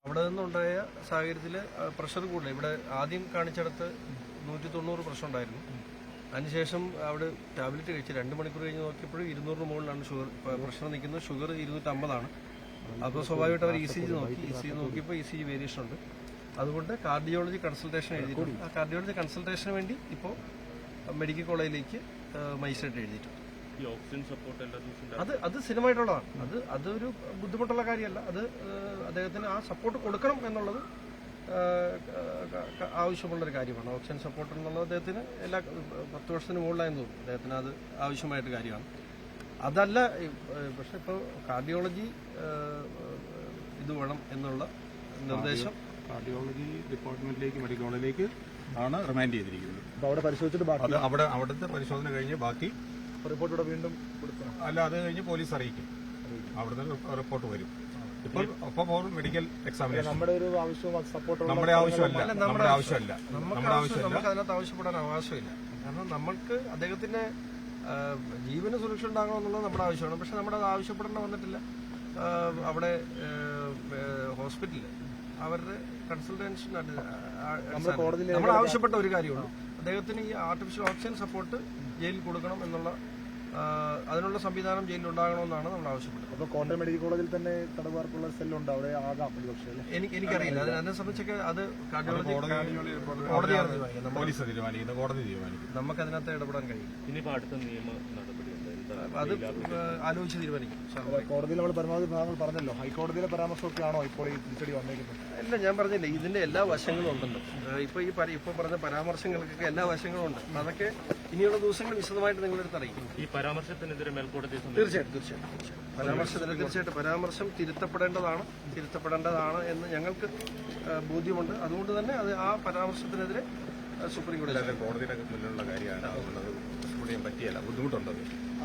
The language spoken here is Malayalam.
അവിടെ നിന്നുണ്ടായ സാഹചര്യത്തിൽ പ്രഷർ കൂടുതൽ. ഇവിടെ ആദ്യം കാണിച്ചിടത്ത് 190 പ്രഷർ ഉണ്ടായിരുന്നു. അതിനുശേഷം അവിടെ ടാബ്ലറ്റ് കഴിച്ച് 2 മണിക്കൂർ കഴിഞ്ഞ് നോക്കിയപ്പോഴും 200 മുകളിലാണ് ഷുഗർ പ്രഷർ നിൽക്കുന്നത്. ഷുഗർ 250 അപ്പോൾ സ്വാഭാവികമായിട്ട് അവർ ECG നോക്കിയപ്പോൾ ECG വേരിയേഷൻ ഉണ്ട്. അതുകൊണ്ട് കാർഡിയോളജി കൺസൾട്ടേഷൻ എഴുതിയിട്ടുണ്ട്. ആ കാർഡിയോളജി കൺസൾട്ടേഷന് വേണ്ടി ഇപ്പോൾ മെഡിക്കൽ കോളേജിലേക്ക് മജിസ്ട്രേറ്റ് എഴുതിയിട്ടുണ്ട്. അത് സ്ഥിരമായിട്ടുള്ളതാണ്. അതൊരു ബുദ്ധിമുട്ടുള്ള കാര്യമല്ല. അത് അദ്ദേഹത്തിന് ആ സപ്പോർട്ട് കൊടുക്കണം എന്നുള്ളത് ആവശ്യമുള്ളൊരു കാര്യമാണ്. ഓക്സിജൻ സപ്പോർട്ട് എന്നുള്ളത് അദ്ദേഹത്തിന് എല്ലാ 10 വർഷത്തിന് മുകളിലായെന്ന് തോന്നുന്നു. അദ്ദേഹത്തിന് അത് ആവശ്യമായിട്ട് കാര്യമാണ്. അതല്ല പക്ഷെ ഇപ്പോൾ കാർഡിയോളജി ഇത് വേണം എന്നുള്ള നിർദ്ദേശം കാർഡിയോളജി ഡിപ്പാർട്ട്മെന്റിലേക്ക് മെഡിക്കൽ കോളേജിലേക്ക് ആണ് റിമാൻഡ് ചെയ്തിരിക്കുന്നത്. അവിടുത്തെ പരിശോധന കഴിഞ്ഞ് ബാക്കി റിപ്പോർട്ട് വീണ്ടും കൊടുക്കണം. അല്ല, അത് കഴിഞ്ഞ് പോലീസ് അറിയിക്കും. അവിടുന്ന് റിപ്പോർട്ട് വരും. ഇപ്പോൾ മെഡിക്കൽ എക്സാമിനേഷൻ നമ്മുടെ ആവശ്യമല്ല. നമുക്ക് അതിനകത്ത് ആവശ്യപ്പെടാൻ അവകാശമില്ല. കാരണം നമ്മൾക്ക് അദ്ദേഹത്തിന്റെ ജീവന് സുരക്ഷ ഉണ്ടാകണം എന്നുള്ളത് നമ്മുടെ ആവശ്യമാണ്. പക്ഷെ നമ്മുടെ അത് ആവശ്യപ്പെടേണ്ട വന്നിട്ടില്ല. അവിടെ ഹോസ്പിറ്റലിൽ അവരുടെ കൺസൾട്ടേഷൻ നമ്മൾ ആവശ്യപ്പെട്ട ഒരു കാര്യമുള്ളൂ. അദ്ദേഹത്തിന് ഈ ആർട്ടിഫിഷ്യൽ ഓക്സിജൻ സപ്പോർട്ട് ജയിലിൽ കൊടുക്കണം എന്നുള്ള അതിനുള്ള സംവിധാനം ജയിലിൽ ഉണ്ടാകണമെന്നാണ് നമ്മൾ ആവശ്യപ്പെട്ടത്. അപ്പോൾ കോട്ടയം മെഡിക്കൽ കോളേജിൽ തന്നെ തടവുകാർക്കുള്ള സെല്ലുണ്ട്, അവിടെ ആകാം പക്ഷേ എനിക്കറിയില്ല. അതിനെ സംബന്ധിച്ചൊക്കെ അത് കോടതി തീരുമാനിക്കും. നമുക്ക് അതിനകത്ത് ഇടപെടാൻ കഴിയും. ഇനിയിപ്പോൾ അടുത്ത നിയമ നടപടി അത് ആലോചിച്ച് തീരുമാനിക്കും. കോടതിയിൽ നമ്മൾ പരമാവധി ഭാഗങ്ങൾ പറഞ്ഞല്ലോ. ഹൈക്കോടതിയിലെ പരാമർശമൊക്കെ ആണോ ഇപ്പോൾ ഈ തിരിച്ചടി വന്നേക്കുന്നത്? അല്ല, ഞാൻ പറഞ്ഞില്ലേ, ഇതിന്റെ എല്ലാ വശങ്ങളും ഉണ്ടല്ലോ. ഇപ്പൊ പറഞ്ഞ പരാമർശങ്ങൾക്കൊക്കെ എല്ലാ വശങ്ങളും ഉണ്ട്. അതൊക്കെ ഇനിയുള്ള ദിവസങ്ങൾ വിശദമായിട്ട് നിങ്ങളെടുത്ത് അറിയിക്കും. ഈ പരാമർശത്തിനെതിരെ മേൽക്കോടതി തീർച്ചയായിട്ടും പരാമർശം തിരുത്തപ്പെടേണ്ടതാണ് എന്ന് ഞങ്ങൾക്ക് ബോധ്യമുണ്ട്. അതുകൊണ്ട് തന്നെ അത് ആ പരാമർശത്തിനെതിരെ സുപ്രീം കോടതി കോടതിയുടെ മുന്നിലുള്ള കാര്യമാണ്. അതുകൊണ്ട് പറ്റിയല്ല, ബുദ്ധിമുട്ടുണ്ടത്.